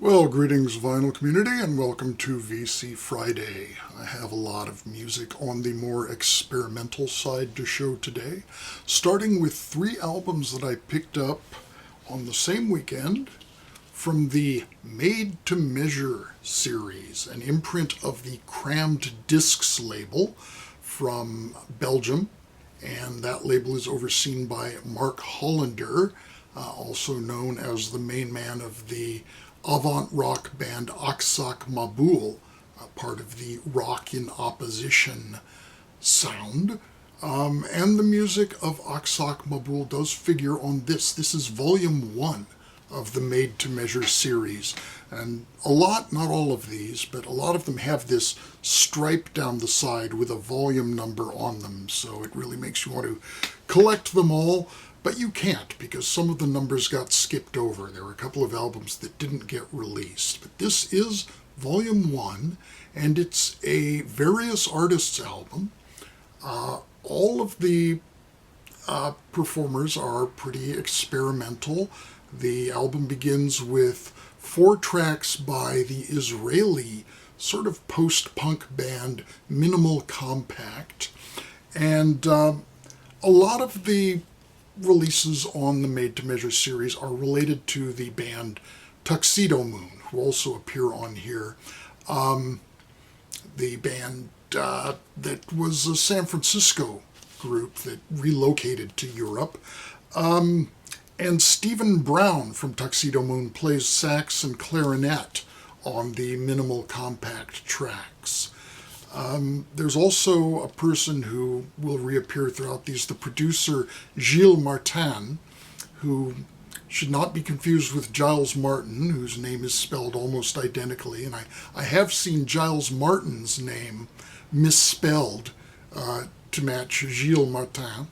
Well, greetings vinyl community and welcome to VC Friday. I have a lot of music on the more experimental side to show today, starting with 3 albums that I picked up on the same weekend from the Made to Measure series, an imprint of the Crammed Discs label from Belgium, and that label is overseen by Mark Hollander, also known as the main man of the avant-rock band Aksak Maboul, part of the Rock in Opposition sound. And the music of Aksak Maboul does figure on this. This is volume 1 of the Made to Measure series. And a lot, not all of these, but a lot of them have this stripe down the side with a volume number on them. So it really makes you want to collect them all. But you can't, because some of the numbers got skipped over. There were a couple of albums that didn't get released. But this is Volume 1, and it's a various artists album. All of the performers are pretty experimental. The album begins with 4 tracks by the Israeli sort of post-punk band Minimal Compact. And a lot of the releases on the Made to Measure series are related to the band Tuxedo Moon, who also appear on here. The band that was a San Francisco group that relocated to Europe. And Stephen Brown from Tuxedo Moon plays sax and clarinet on the Minimal Compact tracks. There's also a person who will reappear throughout these, the producer Gilles Martin, who should not be confused with Giles Martin, whose name is spelled almost identically. And I have seen Giles Martin's name misspelled to match Gilles Martin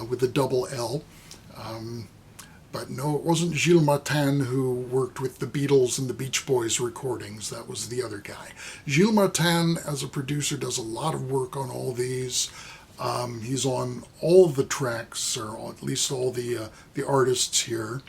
with a double L. But no, it wasn't Gilles Martin who worked with the Beatles and the Beach Boys recordings. That was the other guy. Gilles Martin, as a producer, does a lot of work on all these. He's on all the tracks, or at least all the artists here.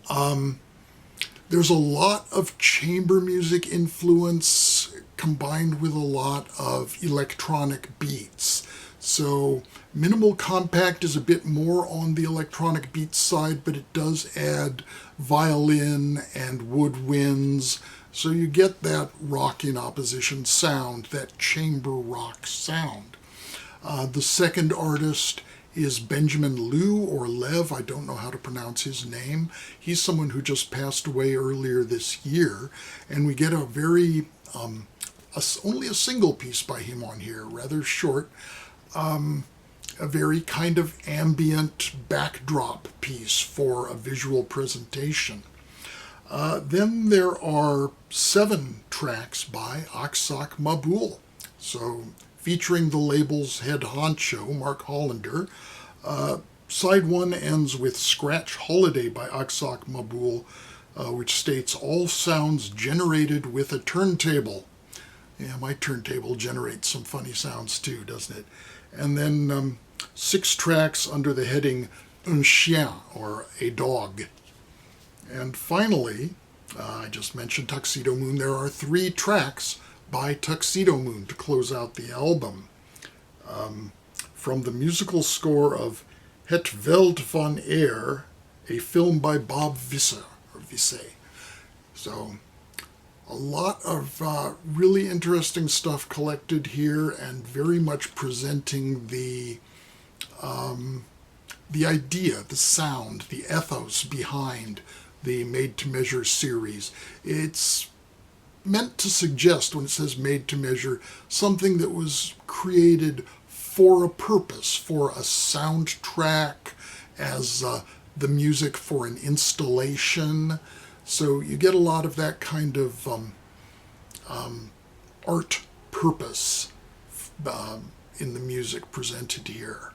There's a lot of chamber music influence combined with a lot of electronic beats. So Minimal Compact is a bit more on the electronic beat side, but it does add violin and woodwinds. So you get that Rock in Opposition sound, that chamber rock sound. The second artist is Benjamin Lew, or Lev, I don't know how to pronounce his name. He's someone who just passed away earlier this year, and we get a very, only a single piece by him on here, rather short. A very kind of ambient backdrop piece for a visual presentation. Then there are 7 tracks by Aksak Maboul, so featuring the label's head honcho, Mark Hollander. Side 1 ends with Scratch Holiday by Aksak Maboul, which states all sounds generated with a turntable. Yeah, my turntable generates some funny sounds too, doesn't it? And then 6 tracks under the heading Un Chien, or a dog. And finally, I just mentioned Tuxedo Moon, there are 3 tracks by Tuxedo Moon to close out the album. From the musical score of Het Veld van Eer, a film by Bob Visse. So a lot of really interesting stuff collected here, and very much presenting the idea, the sound, the ethos behind the Made to Measure series. It's meant to suggest, when it says Made to Measure, something that was created for a purpose, for a soundtrack, as the music for an installation. So you get a lot of that kind of art purpose in the music presented here.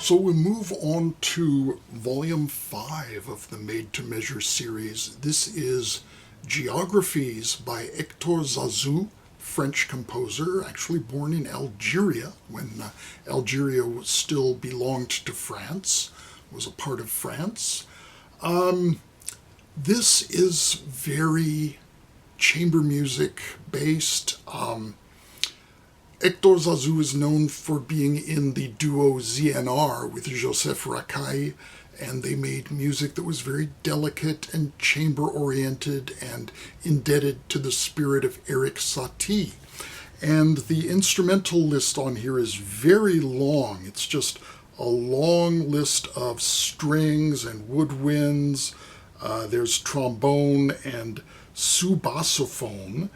So we move on to Volume 5 of the Made to Measure series. This is Geographies by Hector Zazou, French composer, actually born in Algeria when Algeria still belonged to France, was a part of France. This is very chamber music based. Hector Zazou is known for being in the duo ZNR with Joseph Racaille, and they made music that was very delicate and chamber-oriented and indebted to the spirit of Eric Satie. And the instrumental list on here is very long. It's just a long list of strings and woodwinds. There's trombone and subassophone.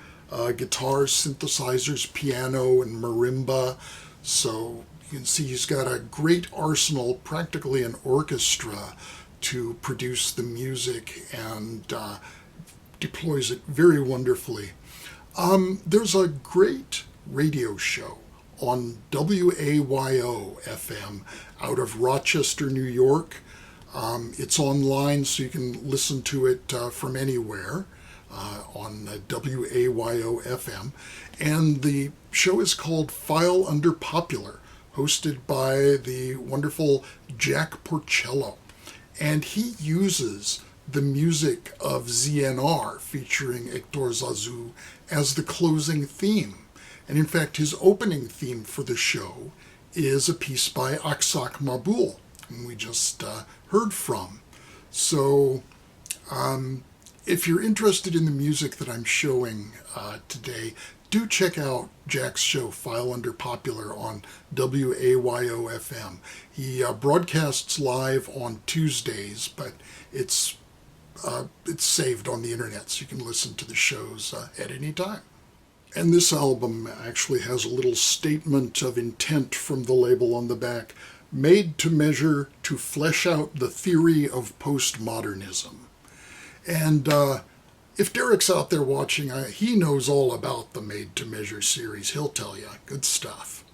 Guitars, synthesizers, piano, and marimba. So you can see he's got a great arsenal, practically an orchestra, to produce the music and deploys it very wonderfully. There's a great radio show on WAYO FM out of Rochester, New York. It's online, so you can listen to it from anywhere. On WAYO FM, and the show is called File Under Popular, hosted by the wonderful Jack Porcello, and he uses the music of ZNR featuring Hector Zazou as the closing theme, and in fact his opening theme for the show is a piece by Aksak Maboul, whom we just heard from. So if you're interested in the music that I'm showing today, do check out Jack's show, File Under Popular, on WAYO FM. He broadcasts live on Tuesdays, but it's saved on the internet, so you can listen to the shows at any time. And this album actually has a little statement of intent from the label on the back: made to measure to flesh out the theory of postmodernism. And if Derek's out there watching, he knows all about the Made to Measure series. He'll tell you. Good stuff.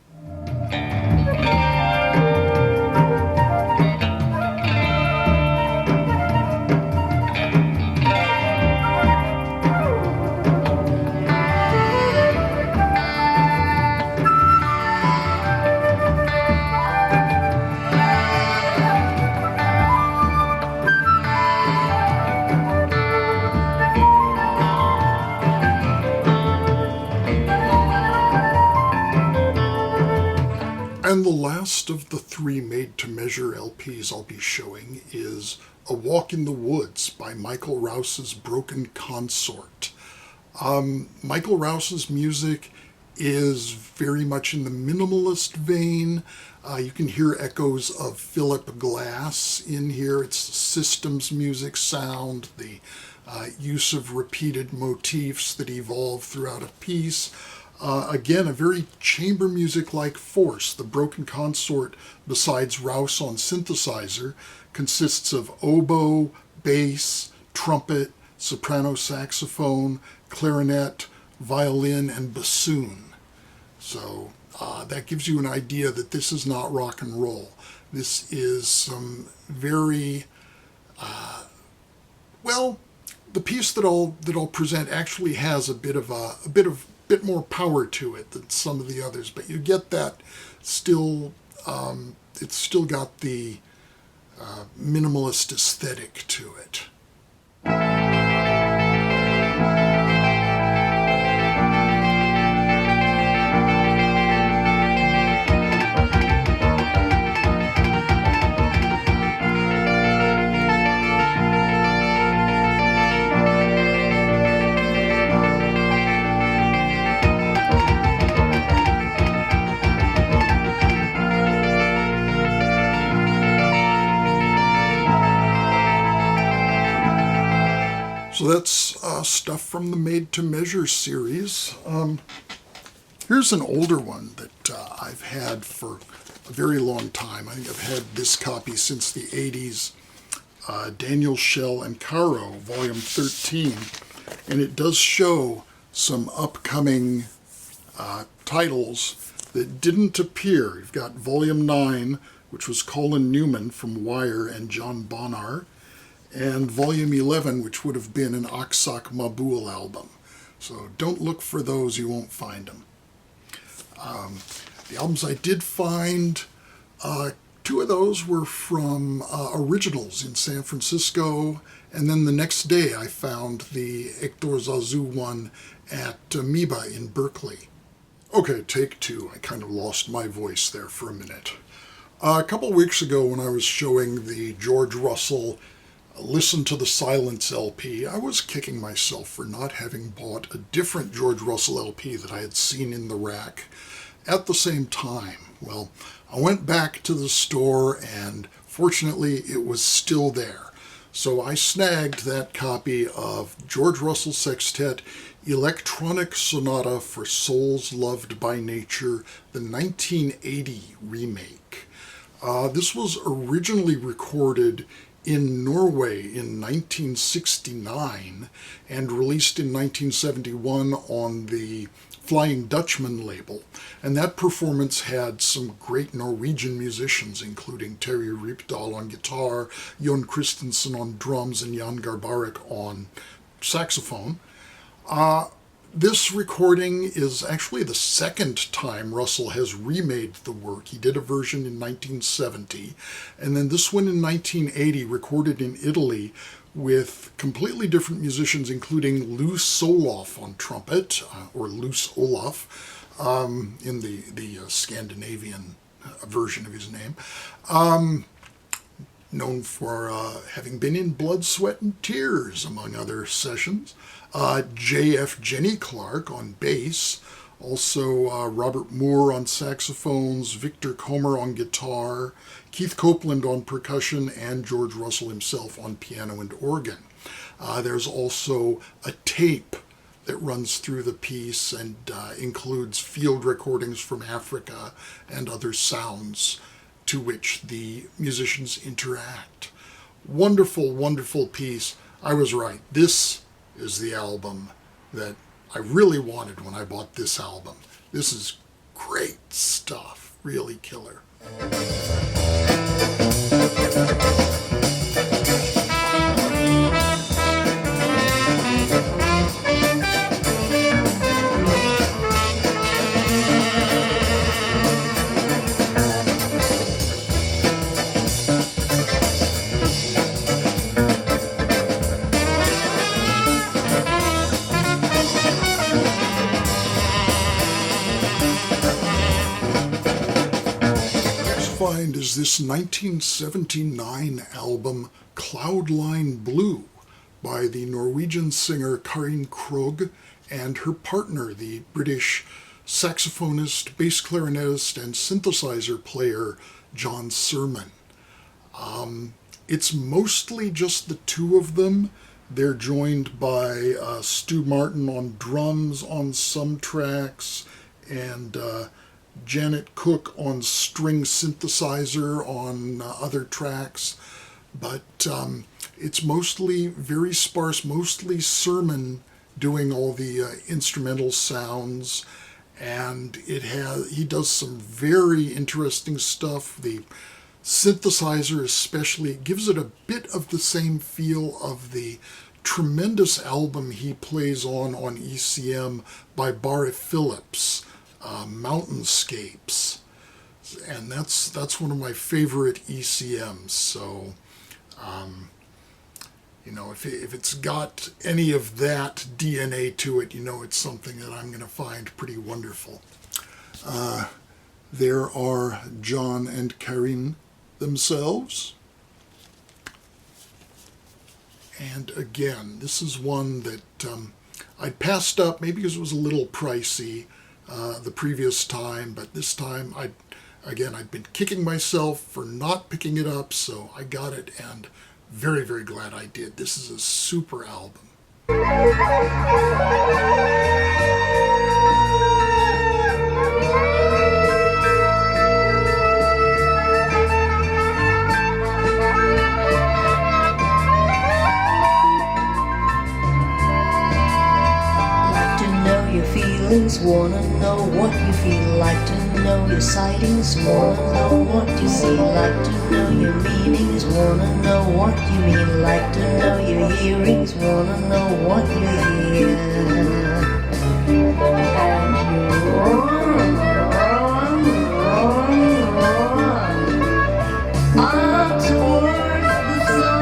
And the last of the 3 made-to-measure LPs I'll be showing is A Walk in the Woods by Michael Rouse's Broken Consort. Michael Rouse's music is very much in the minimalist vein. You can hear echoes of Philip Glass in here. It's systems music sound, the use of repeated motifs that evolve throughout a piece. Again, a very chamber music-like force. The Broken Consort, besides Rouse on synthesizer, consists of oboe, bass, trumpet, soprano saxophone, clarinet, violin, and bassoon. So that gives you an idea that this is not rock and roll. This is some very, well, the piece that I'll present actually has a bit more power to it than some of the others, but you get that still. It's still got the minimalist aesthetic to it. So that's stuff from the Made to Measure series. Here's an older one that I've had for a very long time. I think I've had this copy since the 80s. Daniel Shell and Caro, Volume 13. And it does show some upcoming titles that didn't appear. You've got Volume 9, which was Colin Newman from Wire and John Bonar, and Volume 11, which would have been an Aksak Mabul album. So don't look for those, you won't find them. The albums I did find, two of those were from Originals in San Francisco, and then the next day I found the Hector Zazu one at Amoeba in Berkeley. Okay, take two. I kind of lost my voice there for a minute. A couple weeks ago when I was showing the George Russell Listen to the Silence LP, I was kicking myself for not having bought a different George Russell LP that I had seen in the rack at the same time. Well, I went back to the store and fortunately it was still there. So I snagged that copy of George Russell Sextet Electronic Sonata for Souls Loved by Nature, the 1980 remake. This was originally recorded in Norway in 1969 and released in 1971 on the Flying Dutchman label. And that performance had some great Norwegian musicians, including Terje Rypdal on guitar, Jon Christensen on drums, and Jan Garbarek on saxophone. This recording is actually the second time Russell has remade the work. He did a version in 1970, and then this one in 1980, recorded in Italy with completely different musicians, including Lou Soloff on trumpet, or Luce Olaf, in the Scandinavian version of his name. Known for having been in Blood, Sweat, and Tears, among other sessions. J.F. Jenny Clark on bass, also Robert Moore on saxophones, Victor Comer on guitar, Keith Copeland on percussion, and George Russell himself on piano and organ. There's also a tape that runs through the piece and includes field recordings from Africa and other sounds to which the musicians interact. Wonderful, wonderful piece. I was right. This is the album that I really wanted when I bought this album. This is great stuff. Really killer. Is this 1979 album Cloudline Blue by the Norwegian singer Karin Krog and her partner, the British saxophonist, bass clarinetist, and synthesizer player John Sermon. It's mostly just the two of them. They're joined by Stu Martin on drums on some tracks, and Janet Cook on string synthesizer on other tracks, but it's mostly very sparse, mostly Sermon doing all the instrumental sounds, and he does some very interesting stuff. The synthesizer especially gives it a bit of the same feel of the tremendous album he plays on ECM by Barry Phillips, Mountainscapes. And that's one of my favorite ECMs. So, if it's got any of that DNA to it, it's something that I'm going to find pretty wonderful. There are John and Karine themselves. And again, this is one that I passed up, maybe because it was a little pricey the previous time, but this time I'd been kicking myself for not picking it up, so I got it, and very, very glad I did. This is a super album. Wanna know what you feel, like to know your sightings, wanna know what you see, like to know your meanings, wanna know what you mean, like to know your hearings, wanna know what you hear. And you run up towards the sun.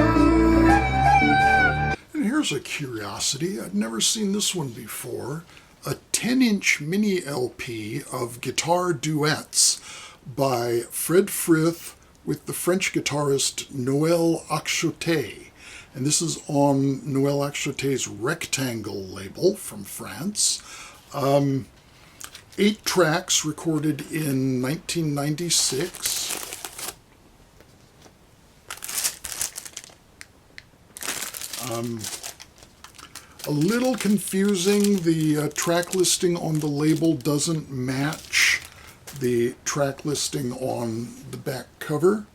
And here's a curiosity. I'd never seen this one before. A 10-inch mini LP of guitar duets by Fred Frith with the French guitarist Noël Axiotet. And this is on Noël Axiotet's Rectangle label from France. 8 tracks recorded in 1996. A little confusing. The track listing on the label doesn't match the track listing on the back cover.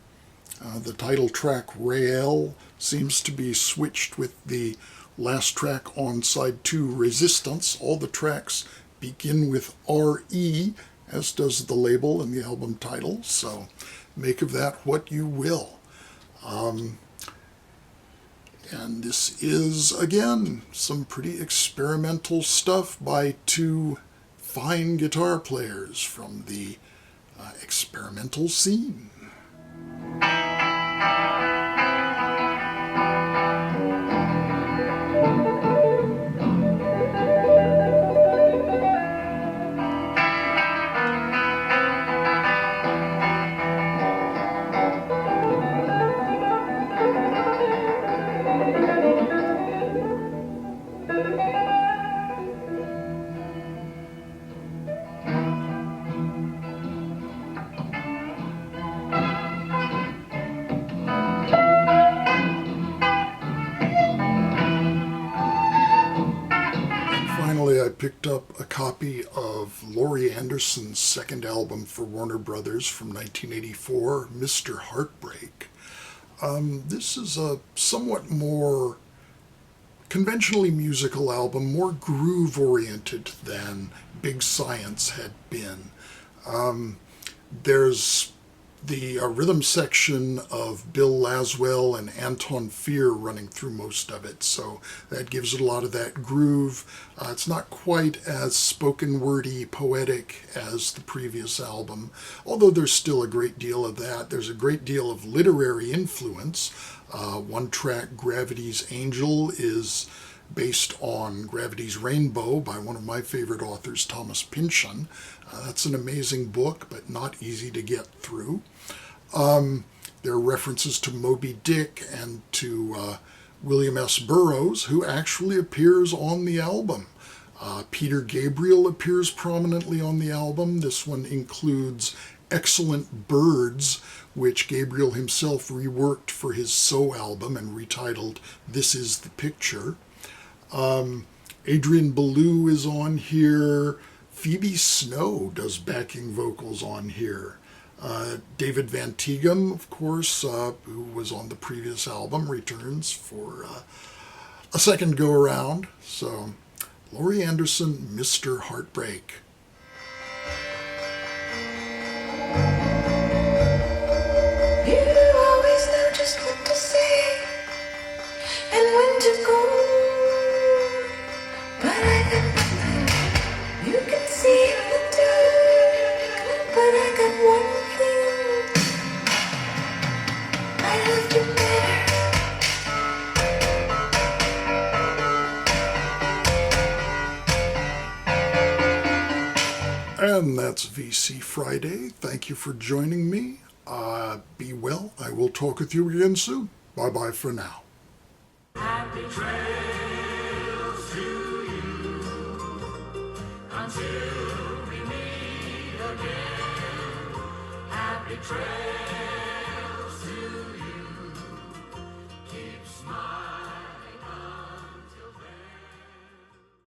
The title track, Réel, seems to be switched with the last track on side 2, Resistance. All the tracks begin with R-E, as does the label and the album title, so make of that what you will. And this is, again, some pretty experimental stuff by 2 fine guitar players from the experimental scene. I picked up a copy of Laurie Anderson's second album for Warner Brothers from 1984, Mr. Heartbreak. This is a somewhat more conventionally musical album, more groove-oriented than Big Science had been. There's the rhythm section of Bill Laswell and Anton Fier running through most of it, so that gives it a lot of that groove. It's not quite as spoken wordy, poetic as the previous album, although there's still a great deal of that. There's a great deal of literary influence. One track, Gravity's Angel, is based on Gravity's Rainbow by one of my favorite authors, Thomas Pynchon. That's an amazing book, but not easy to get through. There are references to Moby Dick and to William S. Burroughs, who actually appears on the album. Peter Gabriel appears prominently on the album. This one includes Excellent Birds, which Gabriel himself reworked for his So album and retitled This Is the Picture. Adrian Belew is on here. Phoebe Snow does backing vocals on here. David Van Tighem, of course, who was on the previous album, returns for a second go-around. So, Laurie Anderson, Mr. Heartbreak. Yeah. And that's VC Friday. Thank you for joining me. Be well. I will talk with you again soon. Bye-bye for now. Happy trails to you until we meet again. Happy trails.